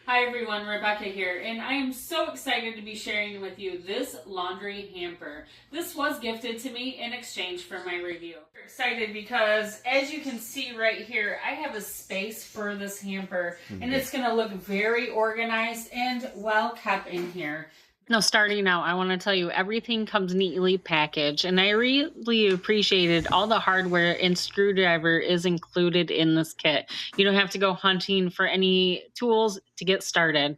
Hi everyone, Rebecca here, and I am so excited to be sharing with you this laundry hamper. This was gifted to me in exchange for my review. I'm excited because as you can see right here, I have a space for this hamper and it's going to look very organized and well kept in here. Now, starting out, I want to tell you everything comes neatly packaged, and I really appreciated all the hardware and screwdriver is included in this kit. You don't have to go hunting for any tools to get started.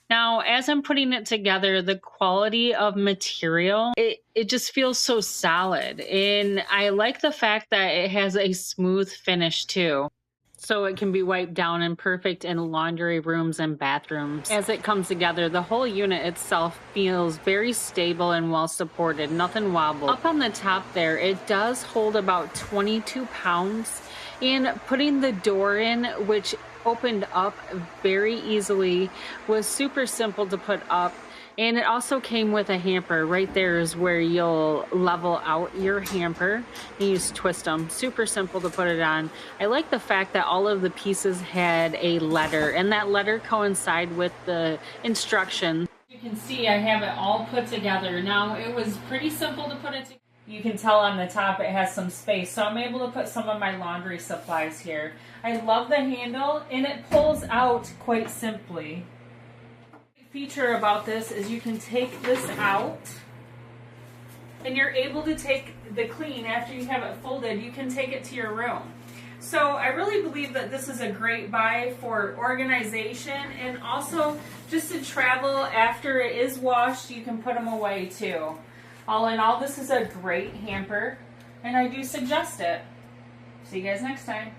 Now, as I'm putting it together, the quality of material, it just feels so solid. And I like the fact that it has a smooth finish too. So it can be wiped down and perfect in laundry rooms and bathrooms. As it comes together, the whole unit itself feels very stable and well supported, nothing wobbles. Up on the top there, it does hold about 22 pounds. And putting the door in, which opened up very easily, was super simple to put up. And it also came with a hamper. Right there is where you'll level out your hamper. You just twist them. Super simple to put it on. I like the fact that all of the pieces had a letter, and that letter coincided with the instructions. You can see I have it all put together. Now, it was pretty simple to put it together. You can tell on the top it has some space, so I'm able to put some of my laundry supplies here. I love the handle, and it pulls out quite simply. Feature about this is you can take this out and you're able to take the clean after you have it folded. You can take it to your room. So I really believe that this is a great buy for organization, and also just to travel after it is washed, you can put them away too. All in all, this is a great hamper and I do suggest it. See you guys next time.